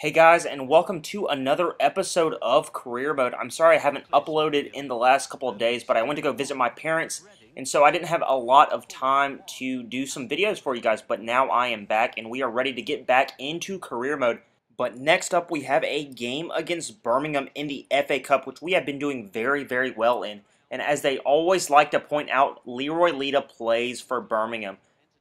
Hey guys, and welcome to another episode of Career Mode. I'm sorry I haven't uploaded in the last couple of days, but I went to go visit my parents, and so I didn't have a lot of time to do some videos for you guys, but now I am back, and we are ready to get back into Career Mode. But next up, we have a game against Birmingham in the FA Cup, which we have been doing very, very well in. And as they always like to point out, Leroy Lita plays for Birmingham.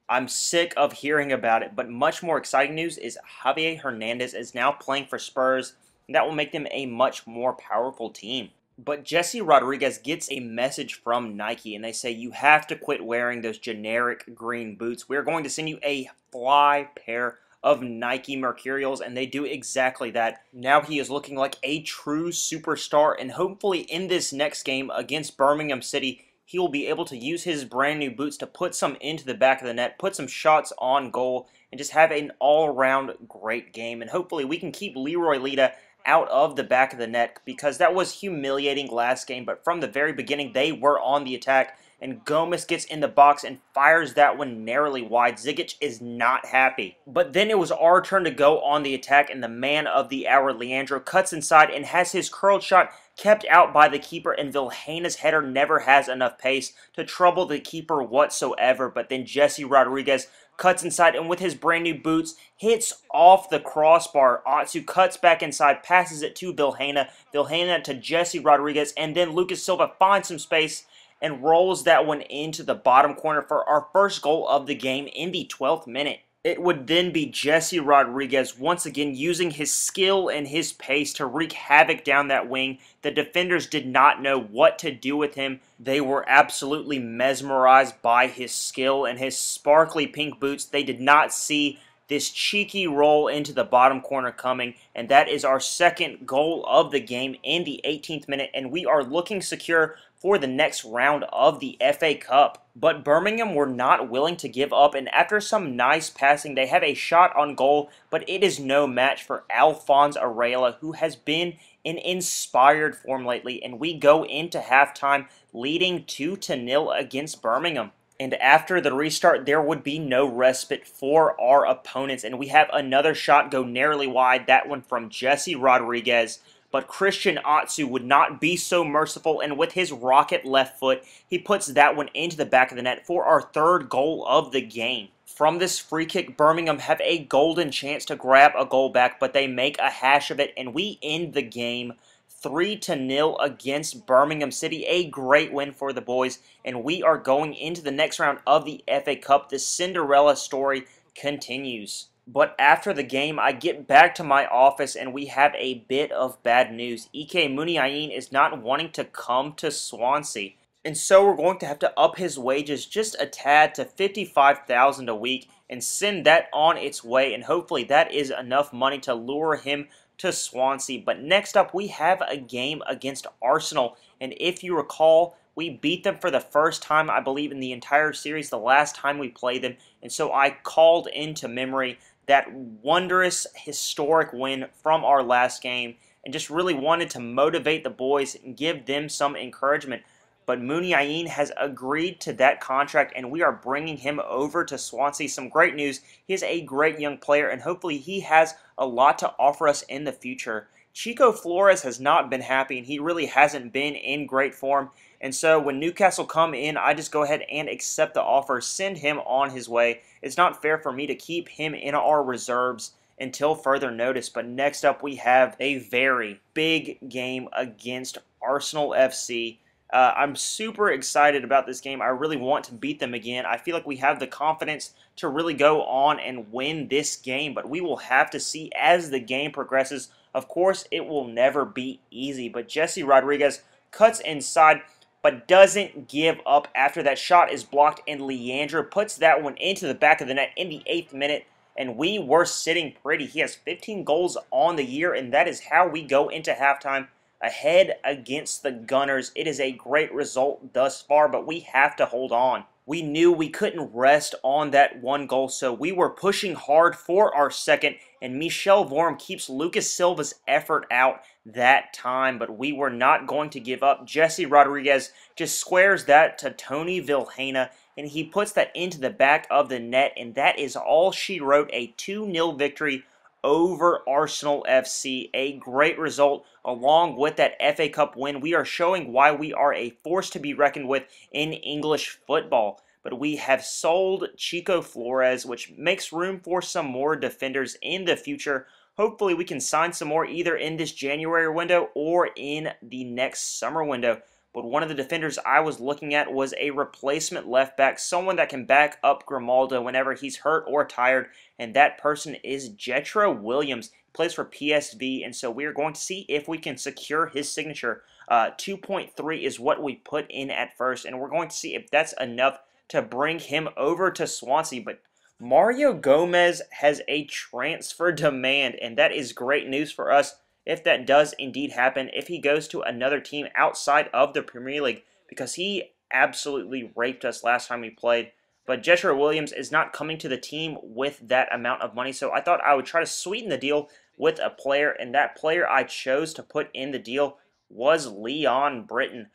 I'm sick of hearing about it, but much more exciting news is Javier Hernandez is now playing for Spurs, and that will make them a much more powerful team. But Jesse Rodriguez gets a message from Nike, and they say, you have to quit wearing those generic green boots. We're going to send you a fly pair of Nike Mercurials, and they do exactly that. Now he is looking like a true superstar, and hopefully in this next game against Birmingham City, he will be able to use his brand new boots to put some into the back of the net, put some shots on goal, and just have an all-around great game. And hopefully we can keep Leroy Lita out of the back of the net, because that was humiliating last game. But from the very beginning, they were on the attack, and Gomez gets in the box and fires that one narrowly wide. Zigic is not happy. But then it was our turn to go on the attack, and the man of the hour, Leandro, cuts inside and has his curled shot kept out by the keeper, and Vilhena's header never has enough pace to trouble the keeper whatsoever. But then Jesse Rodriguez cuts inside, and with his brand new boots, hits off the crossbar. Atsu cuts back inside, passes it to Vilhena. Vilhena to Jesse Rodriguez, and then Lucas Silva finds some space and rolls that one into the bottom corner for our first goal of the game in the 12th minute. It would then be Jesse Rodriguez once again using his skill and his pace to wreak havoc down that wing. The defenders did not know what to do with him. They were absolutely mesmerized by his skill and his sparkly pink boots. They did not see this cheeky roll into the bottom corner coming, and that is our second goal of the game in the 18th minute, and we are looking secure for the next round of the FA Cup. But Birmingham were not willing to give up, and after some nice passing, they have a shot on goal, but it is no match for Alphonse Areola, who has been in inspired form lately, and we go into halftime leading 2-0 against Birmingham. And after the restart, there would be no respite for our opponents, and we have another shot go narrowly wide, that one from Jesse Rodriguez. But Christian Atsu would not be so merciful, and with his rocket left foot, he puts that one into the back of the net for our third goal of the game. From this free kick, Birmingham have a golden chance to grab a goal back, but they make a hash of it, and we end the game 3-0 against Birmingham City. A great win for the boys, and we are going into the next round of the FA Cup. The Cinderella story continues. But after the game, I get back to my office, and we have a bit of bad news. Ike Muniain is not wanting to come to Swansea, and so we're going to have to up his wages just a tad to $55,000 a week and send that on its way, and hopefully that is enough money to lure him to Swansea. But next up, we have a game against Arsenal, and if you recall, we beat them for the first time, I believe, in the entire series the last time we played them, and so I called into memory that wondrous, historic win from our last game, and just really wanted to motivate the boys and give them some encouragement. But Muniain has agreed to that contract, and we are bringing him over to Swansea. Some great news. He is a great young player, and hopefully he has a lot to offer us in the future. Chico Flores has not been happy, and he really hasn't been in great form. And so when Newcastle come in, I just go ahead and accept the offer, send him on his way. It's not fair for me to keep him in our reserves until further notice. But next up, we have a very big game against Arsenal FC. I'm super excited about this game. I really want to beat them again. I feel like we have the confidence to really go on and win this game, but we will have to see as the game progresses. Of course, it will never be easy, but Jesse Rodriguez cuts inside, but doesn't give up after that shot is blocked, and Leandro puts that one into the back of the net in the 8th minute, and we were sitting pretty. He has 15 goals on the year, and that is how we go into halftime ahead against the Gunners. It is a great result thus far, but we have to hold on. We knew we couldn't rest on that one goal, so we were pushing hard for our second, and Michel Vorm keeps Lucas Silva's effort out that time, but we were not going to give up. Jesse Rodriguez just squares that to Tony Vilhena, and he puts that into the back of the net, and that is all she wrote, a 2-0 victory over Arsenal FC. A great result along with that FA Cup win. We are showing why we are a force to be reckoned with in English football. But we have sold Chico Flores, which makes room for some more defenders in the future. Hopefully we can sign some more either in this January window or in the next summer window. But one of the defenders I was looking at was a replacement left back, someone that can back up Grimaldo whenever he's hurt or tired, and that person is Jetro Williams. He plays for PSV, and so we are going to see if we can secure his signature. 2.3 is what we put in at first, and we're going to see if that's enough to bring him over to Swansea. But Mario Gomez has a transfer demand, and that is great news for us if that does indeed happen, if he goes to another team outside of the Premier League, because he absolutely raped us last time we played. But Jetro Williams is not coming to the team with that amount of money, so I thought I would try to sweeten the deal with a player, and that player I chose to put in the deal was Leon Britton.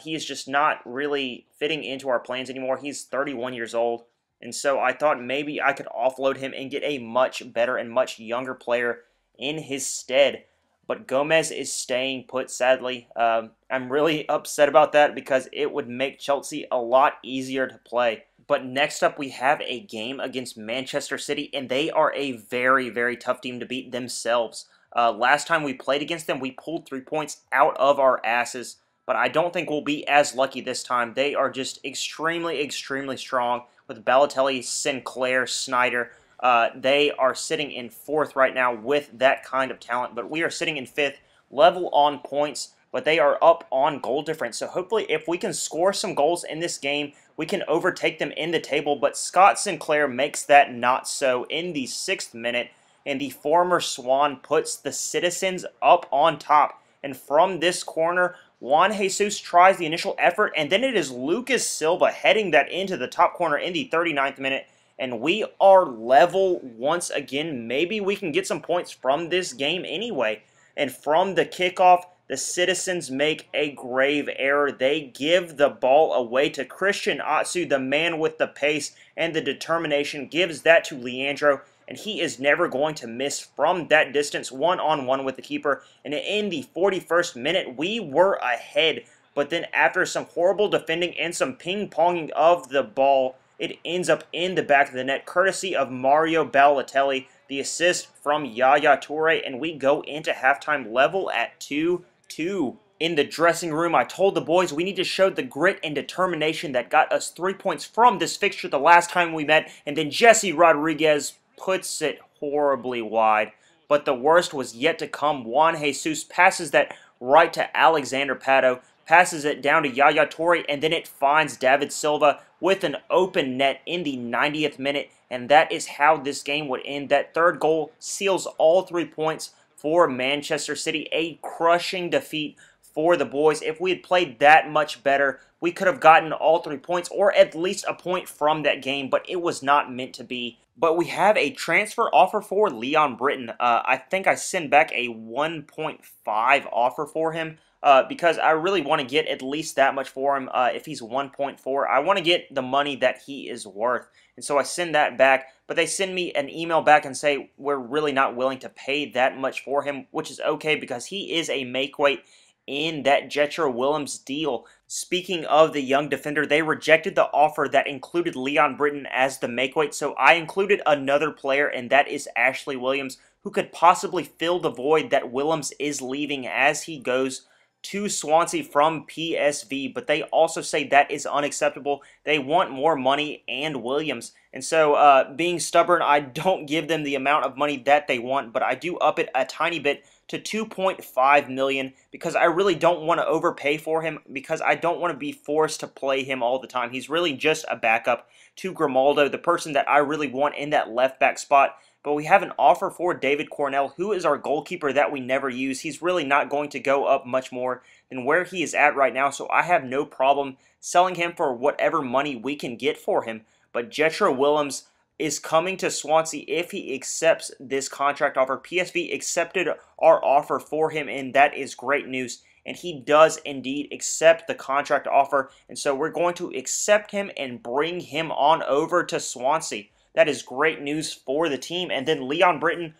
He is just not really fitting into our plans anymore. He's 31 years old, and so I thought maybe I could offload him and get a much better and much younger player in his stead. But Gomez is staying put, sadly. I'm really upset about that because it would make Chelsea a lot easier to play. But next up, we have a game against Manchester City, and they are a very, very tough team to beat themselves. Last time we played against them, we pulled 3 points out of our asses, but I don't think we'll be as lucky this time. They are just extremely, extremely strong with Balotelli, Sinclair, Snyder. They are sitting in 4th right now with that kind of talent, but we are sitting in 5th, level on points, but they are up on goal difference. So hopefully if we can score some goals in this game, we can overtake them in the table, but Scott Sinclair makes that not so in the 6th minute, and the former Swan puts the Citizens up on top. And from this corner, Juan Jesus tries the initial effort, and then it is Lucas Silva heading that into the top corner in the 39th minute. And we are level once again. Maybe we can get some points from this game anyway. And from the kickoff, the Citizens make a grave error. They give the ball away to Christian Atsu, the man with the pace and the determination, gives that to Leandro. And he is never going to miss from that distance, one-on-one with the keeper. And in the 41st minute, we were ahead. But then after some horrible defending and some ping-ponging of the ball, it ends up in the back of the net, courtesy of Mario Balotelli, the assist from Yaya Toure, and we go into halftime level at 2-2. In the dressing room, I told the boys we need to show the grit and determination that got us 3 points from this fixture the last time we met, and then Jesse Rodriguez puts it horribly wide. But the worst was yet to come. Juan Jesus passes that right to Alexander Pato, passes it down to Yaya Toure, and then it finds David Silva with an open net in the 90th minute, and that is how this game would end. That third goal seals all 3 points for Manchester City. A crushing defeat for the boys. If we had played that much better, we could have gotten all 3 points, or at least a point from that game, but it was not meant to be. But we have a transfer offer for Leon Britton. I think I sent back a 1.5 offer for him. Because I really want to get at least that much for him. If he's 1.4, I want to get the money that he is worth. And so I send that back, but they send me an email back and say we're really not willing to pay that much for him, which is okay because he is a make weight in that Jetro Williams deal. Speaking of the young defender, they rejected the offer that included Leon Britton as the make weight, so I included another player, and that is Ashley Williams, who could possibly fill the void that Williams is leaving as he goes to Swansea from PSV, but they also say that is unacceptable. They want more money and Williams. And so, being stubborn, I don't give them the amount of money that they want, but I do up it a tiny bit to 2.5 million because I really don't want to overpay for him, because I don't want to be forced to play him all the time. He's really just a backup to Grimaldo, the person that I really want in that left back spot. But we have an offer for David Cornell, who is our goalkeeper that we never use. He's really not going to go up much more than where he is at right now, so I have no problem selling him for whatever money we can get for him. But Jetro Williams is coming to Swansea if he accepts this contract offer. PSV accepted our offer for him, and that is great news. And he does indeed accept the contract offer, and so we're going to accept him and bring him on over to Swansea. That is great news for the team. And then Leon Britton,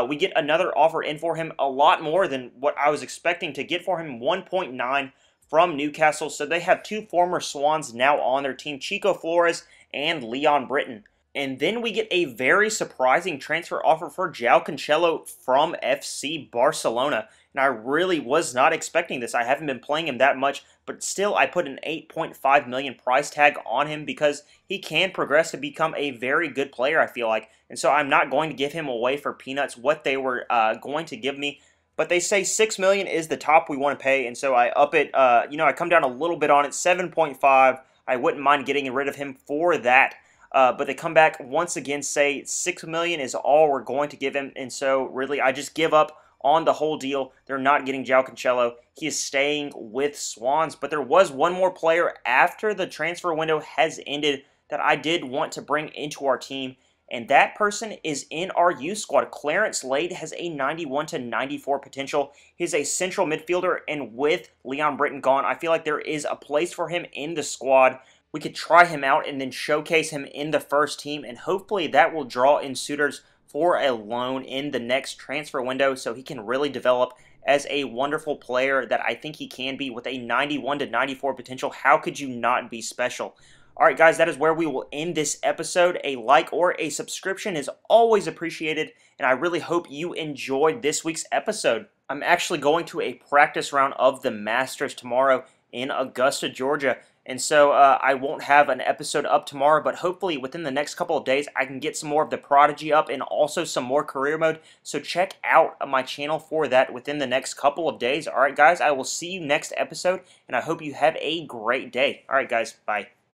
We get another offer in for him, a lot more than what I was expecting to get for him, 1.9 from Newcastle. So they have two former Swans now on their team, Chico Flores and Leon Britton. And then we get a very surprising transfer offer for João Cancelo from FC Barcelona. And I really was not expecting this. I haven't been playing him that much, but still I put an 8.5 million price tag on him because he can progress to become a very good player, I feel like. And so I'm not going to give him away for peanuts what they were going to give me. But they say 6 million is the top we want to pay, and so I up it. I come down a little bit on it, 7.5. I wouldn't mind getting rid of him for that. But they come back once again, say 6 million is all we're going to give him, and so really I just give up on the whole deal. They're not getting João Cancelo. He is staying with Swans. But there was one more player after the transfer window has ended that I did want to bring into our team, and that person is in our youth squad. Clarence Lade has a 91 to 94 potential. He's a central midfielder, and with Leon Britton gone, I feel like there is a place for him in the squad. We could try him out and then showcase him in the first team, and hopefully that will draw in suitors for a loan in the next transfer window so he can really develop as a wonderful player that I think he can be with a 91 to 94 potential. How could you not be special? Alright guys, that is where we will end this episode. A like or a subscription is always appreciated, and I really hope you enjoyed this week's episode. I'm actually going to a practice round of the Masters tomorrow in Augusta, Georgia, and so I won't have an episode up tomorrow, but hopefully within the next couple of days I can get some more of the Prodigy up and also some more career mode, so check out my channel for that within the next couple of days. Alright guys, I will see you next episode, and I hope you have a great day. Alright guys, bye.